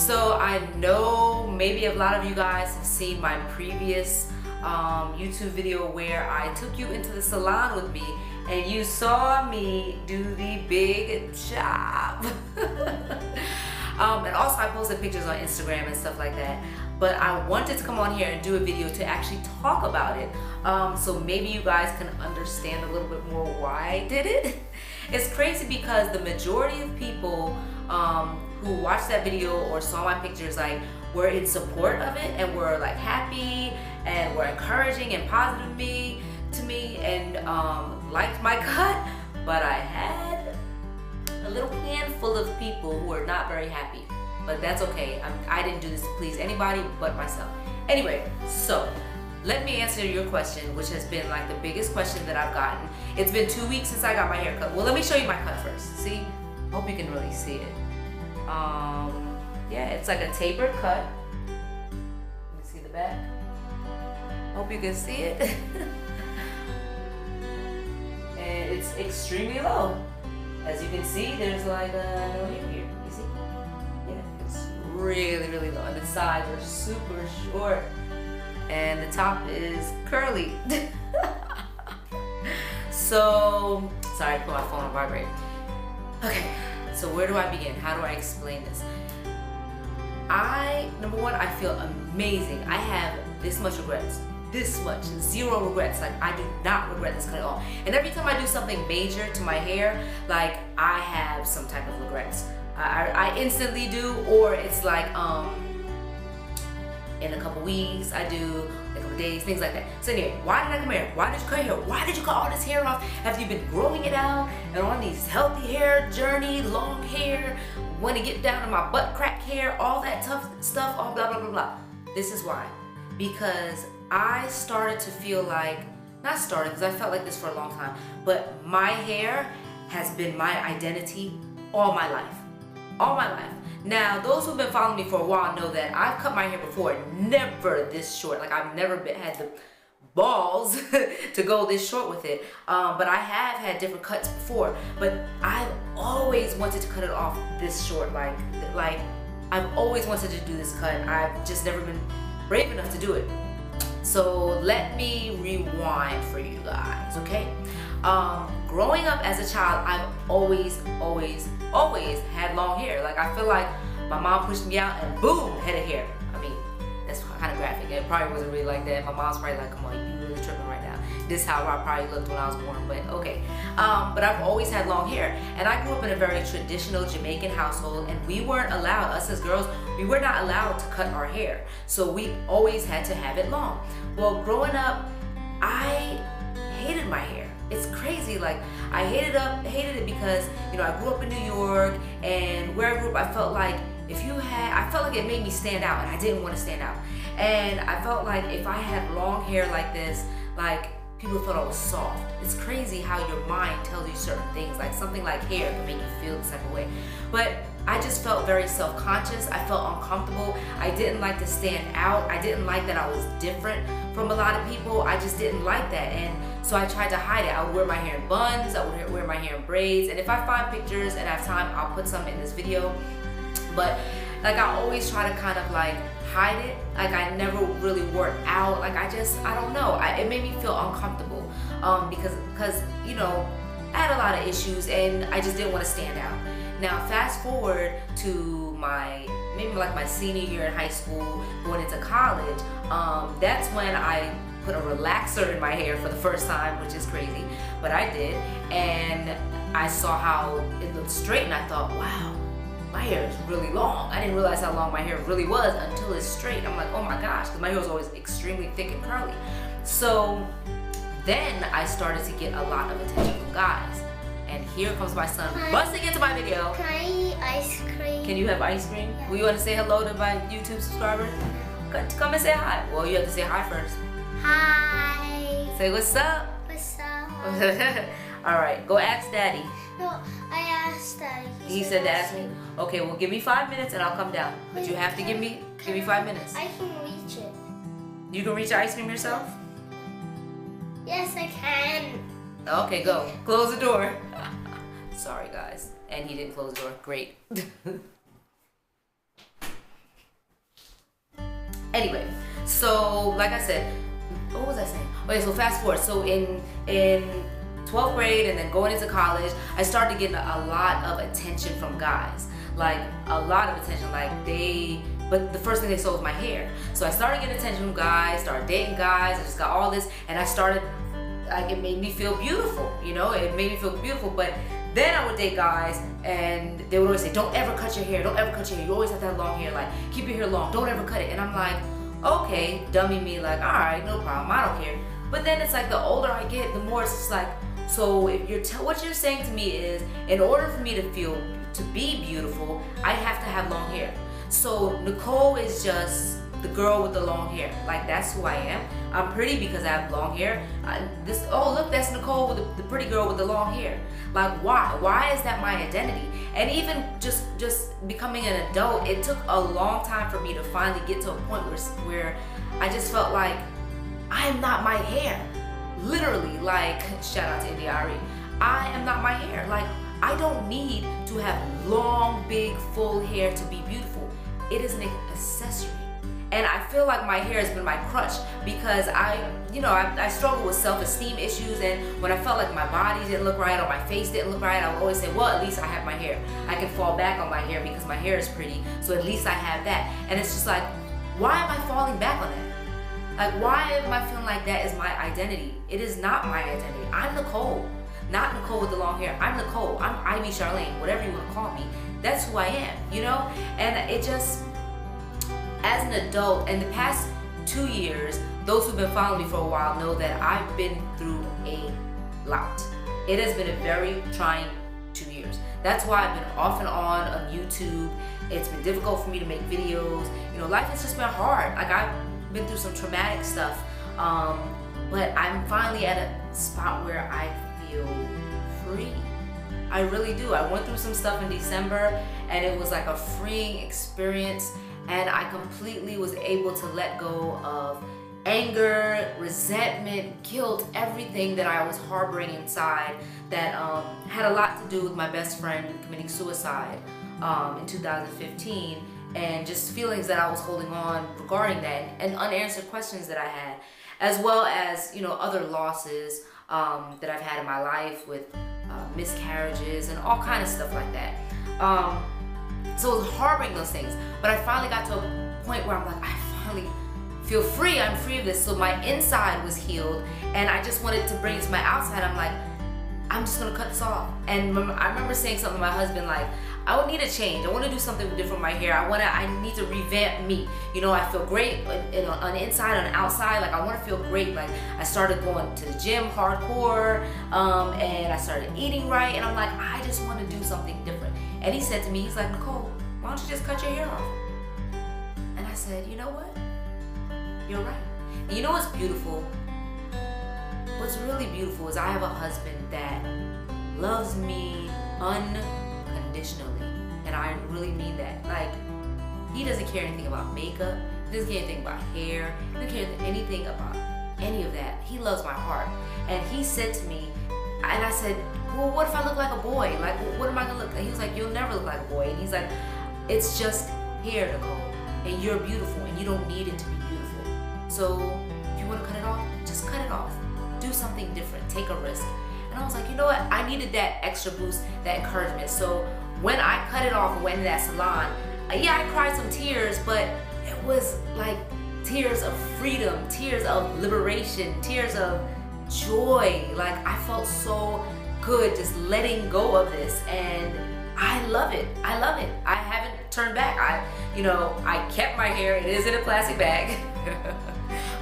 So I know maybe a lot of you guys have seen my previous YouTube video where I took you into the salon with me and you saw me do the big chop. And also I posted pictures on Instagram and stuff like that. But I wanted to come on here and do a video to actually talk about it. So maybe you guys can understand a little bit more why I did it. It's crazy because the majority of people who watched that video or saw my pictures were in support of it and were like happy and were encouraging and positive to me and liked my cut. But I had a little handful of people who were not very happy. But that's okay. I didn't do this to please anybody but myself. Anyway, so let me answer your question, which has been like the biggest question that I've gotten. It's been 2 weeks since I got my hair cut. Well, let me show you my cut first. See? Hope you can really see it. Yeah, it's like a tapered cut. Let me see the back. Hope you can see it. And it's extremely low. As you can see, there's like no hair here. You see? Yeah, it's really, really low. And the sides are super short. And the top is curly. So, sorry, I put my phone on vibrate. Okay, so where do I begin? How do I explain this? Number one, I feel amazing. I have this much regrets. This much, 0 regrets. Like, I do not regret this cut at all. And every time I do something major to my hair, like, I have some type of regrets. I instantly do, or it's like, in a couple weeks, I do, a couple days, things like that. So anyway, why did I come here? Why did you cut hair? Why did you cut all this hair off after you've been growing it out and on these healthy hair journey, long hair, want to get down to my butt crack hair, all that tough stuff, all blah, blah, blah, blah. This is why. Because I started to feel like, not started, because I felt like this for a long time, but my hair has been my identity all my life. All my life. Now, those who've been following me for a while know that I've cut my hair before, never this short. Like, I've never had the balls to go this short with it. But I have had different cuts before. But I've always wanted to cut it off this short. Like I've always wanted to do this cut. I've just never been brave enough to do it. So let me rewind for you guys, okay? Growing up as a child, I've always had long hair. Like, I feel like my mom pushed me out and boom, head of hair. I mean, that's kind of graphic. It probably wasn't really like that. My mom's probably like, come on, you really tripping right now. This is how I probably looked when I was born, but okay. But I've always had long hair. And I grew up in a very traditional Jamaican household, and we weren't allowed, us as girls, we were not allowed to cut our hair. So we always had to have it long. Well, growing up, I hated my hair. It's crazy. Like, I hated it because, you know, I grew up in New York, and where I grew up, I felt like I felt like it made me stand out, and I didn't want to stand out. And I felt like if I had long hair like this, like, people thought I was soft. It's crazy how your mind tells you certain things. Like, something like hair can make you feel the type of way. But I just felt very self-conscious. I felt uncomfortable. I didn't like to stand out. I didn't like that I was different from a lot of people. I just didn't like that. And so I tried to hide it. I would wear my hair in buns. I would wear my hair in braids. And if I find pictures and I have time, I'll put some in this video. But like, I always try to kind of like hide it. Like, I never really wore it out. Like, I don't know. It made me feel uncomfortable because you know, I had a lot of issues and I just didn't want to stand out. Now, fast forward to maybe my senior year in high school, going into college, that's when I put a relaxer in my hair for the first time, which is crazy, but I did. And I saw how it looked straight, and I thought, wow, my hair is really long. I didn't realize how long my hair really was until it's straight. I'm like, oh my gosh, because my hair was always extremely thick and curly. So then I started to get a lot of attention from guys. And here comes my son busting into my video. Can I eat ice cream? Can you have ice cream? Yeah. Will you want to say hello to my YouTube subscribers? Come and say hi. Well, you have to say hi first. Hi. Say what's up. What's up? All right, go ask Daddy. No, I asked Daddy. He said to ask me? Okay, well, give me 5 minutes and I'll come down. But you have to give me 5 minutes. I can reach it. You can reach the ice cream yourself? Yes, I can. Okay, go. Close the door. Sorry, guys. And he didn't close the door. Great. Anyway, so like I said, what was I saying? Okay, so fast forward. So in 12th grade and then going into college, I started getting a lot of attention from guys. Like a lot of attention. But the first thing they saw was my hair. So I started getting attention from guys, started dating guys, I just got all this, and I started, like, it made me feel beautiful, you know? It made me feel beautiful, but then I would date guys and they would always say, don't ever cut your hair, don't ever cut your hair, you always have to have long hair, like, keep your hair long, don't ever cut it. And I'm like, okay, dummy me, like, all right, no problem, I don't care. But then it's like the older I get, the more it's just like, so if what you're saying to me is, in order for me to be beautiful, I have to have long hair. So Nicole is just the girl with the long hair. Like, that's who I am. I'm pretty because I have long hair. Oh look, that's Nicole with the pretty girl with the long hair. Like, why? Why is that my identity? And even just becoming an adult, it took a long time for me to finally get to a point where I just felt like I am not my hair. Literally, like, shout out to India Ari. I am not my hair. Like, I don't need to have long, big, full hair to be beautiful. It is an accessory. And I feel like my hair has been my crutch because I struggle with self-esteem issues, and when I felt like my body didn't look right or my face didn't look right, I would always say, well, at least I have my hair. I can fall back on my hair because my hair is pretty, so at least I have that. And it's just like, why am I falling back on that? Like, why am I feeling like that is my identity? It is not my identity. I'm Nicole, not Nicole with the long hair. I'm Nicole. I'm Ivy Charlene, whatever you want to call me. That's who I am, you know? And it just, as an adult, in the past 2 years, those who've been following me for a while know that I've been through a lot. It has been a very trying 2 years. That's why I've been off and on YouTube. It's been difficult for me to make videos. You know, life has just been hard. Like, I've been through some traumatic stuff, but I'm finally at a spot where I feel free. I really do. I went through some stuff in December and it was like a freeing experience, and I completely was able to let go of anger, resentment, guilt, everything that I was harboring inside that had a lot to do with my best friend committing suicide in 2015, and just feelings that I was holding on regarding that, and unanswered questions that I had, as well as, you know, other losses that I've had in my life with miscarriages and all kind of stuff like that. So I was harboring those things, but I finally got to a point where I'm like, I finally feel free. I'm free of this. So my inside was healed, and I just wanted to bring it to my outside. I'm like, I'm just gonna cut this off. And I remember saying something to my husband like, I would need a change. I want to do something different with my hair. I need to revamp me. You know, I feel great on the inside, on the outside. Like, I want to feel great. Like, I started going to the gym hardcore, and I started eating right. And I'm like, I just want to do something different. And he said to me, he's like, Nicole, why don't you just cut your hair off? And I said, you know what? You're right. And you know what's beautiful? What's really beautiful is I have a husband that loves me unconditionally. And I really mean that. Like, he doesn't care anything about makeup. He doesn't care anything about hair. He doesn't care anything about any of that. He loves my heart. And he said to me, and I said, well, what if I look like a boy? Like, what am I gonna look like? He was like, you'll never look like a boy. And he's like, it's just hair, Nicole. And you're beautiful, and you don't need it to be beautiful. So if you want to cut it off, just cut it off. Do something different. Take a risk. And I was like, you know what? I needed that extra boost, that encouragement. So when I cut it off and went in that salon, yeah, I cried some tears, but it was like tears of freedom, tears of liberation, tears of joy. Like, I felt so good just letting go of this, and I love it. I love it. I haven't turned back. I kept my hair. It is in a plastic bag.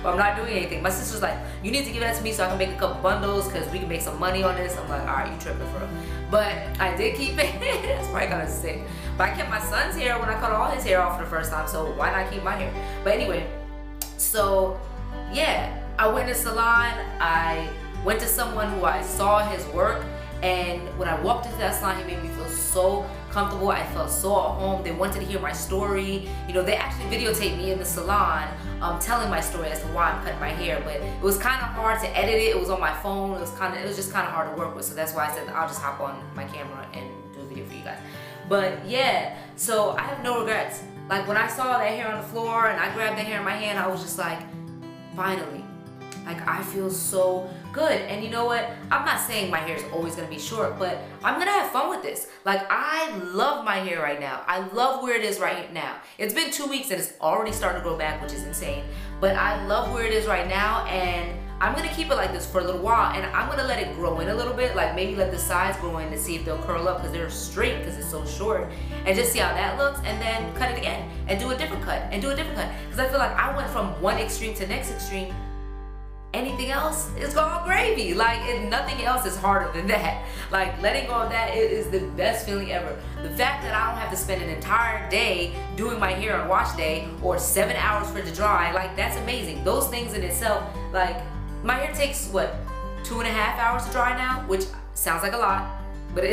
But I'm not doing anything. My sister's like, you need to give that to me so I can make a couple bundles because we can make some money on this. I'm like, all right, you tripping, bro. But I did keep it. That's probably kind of sick. But I kept my son's hair when I cut all his hair off for the first time, so why not keep my hair? But anyway, so yeah, I went to the salon. I went to someone who I saw his work, and when I walked into that salon, he made me feel so comfortable. I felt so at home. They wanted to hear my story. You know, they actually videotaped me in the salon telling my story as to why I'm cutting my hair, but it was kind of hard to edit it. It was on my phone. It was just kind of hard to work with, so that's why I said I'll just hop on my camera and do a video for you guys. But yeah, So I have no regrets. Like when I saw that hair on the floor and I grabbed the hair in my hand, I was just like, finally. Like I feel so good. And you know what? I'm not saying my hair is always gonna be short, but I'm gonna have fun with this. Like I love my hair right now. I love where it is right now. It's been 2 weeks and it's already starting to grow back, which is insane. But I love where it is right now, and I'm gonna keep it like this for a little while, and I'm gonna let it grow in a little bit, like maybe let the sides grow in to see if they'll curl up because they're straight because it's so short, and just see how that looks, and then cut it again and do a different cut and do a different cut, because I feel like I went from one extreme to the next extreme. Anything else is all gravy. Like nothing else is harder than that. Like letting go of that is the best feeling ever. The fact that I don't have to spend an entire day doing my hair on wash day or 7 hours for it to dry, like that's amazing. Those things in itself, like my hair takes what, 2.5 hours to dry now, which sounds like a lot, but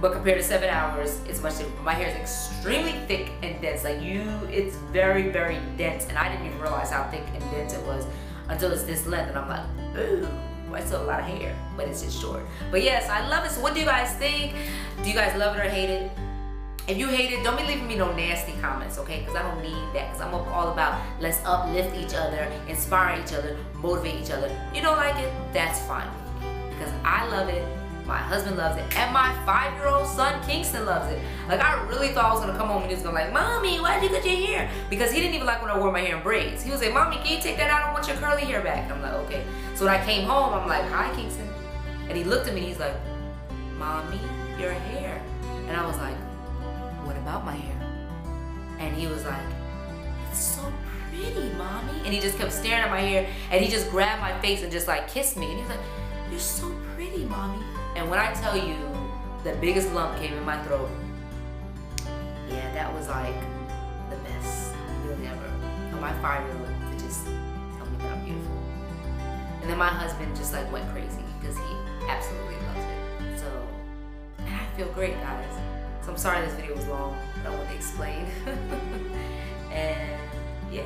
but compared to 7 hours, it's much different. My hair is extremely thick and dense. Like it's very, very dense, and I didn't even realize how thick and dense it was until it's this length, and I'm like, ooh, I still have a lot of hair, but it's just short. But yes, I love it. So what do you guys think? Do you guys love it or hate it? If you hate it, don't be leaving me no nasty comments, okay? Because I don't need that, because I'm all about let's uplift each other, inspire each other, motivate each other. You don't like it, that's fine, because I love it, my husband loves it, and my 5-year-old son Kingston loves it. Like I really thought I was gonna come home and he was gonna like, Mommy, why'd you cut your hair? Because he didn't even like when I wore my hair in braids. He was like, Mommy, can you take that out? I want your curly hair back. And I'm like, okay. So when I came home, I'm like, hi Kingston. And he looked at me and he's like, Mommy, your hair. And I was like, what about my hair? And he was like, it's so pretty, Mommy. And he just kept staring at my hair, and he just grabbed my face and just like kissed me. And he was like, you're so pretty, Mommy. And when I tell you the biggest lump came in my throat, yeah, that was like the best feeling ever. For my 5-year-old to just tell me that I'm beautiful. And then my husband just like went crazy because he absolutely loves it. So, and I feel great, guys. So I'm sorry this video was long, but I want to explain. And yeah,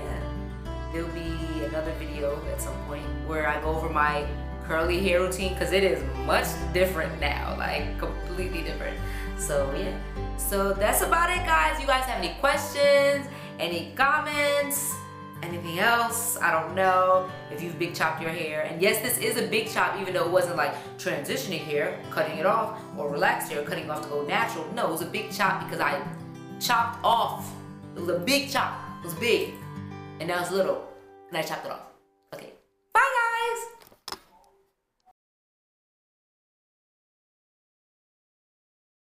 there'll be another video at some point where I go over my curly hair routine, because it is much different now, like completely different. So yeah, so that's about it, guys. You guys have any questions, any comments, anything else? I don't know if you've big chopped your hair. And yes, this is a big chop, even though it wasn't like transitioning hair, cutting it off, or relaxed hair, cutting it off to go natural. No, it was a big chop because I chopped off. It was a big chop. It was big, and now it's little, and I chopped it off.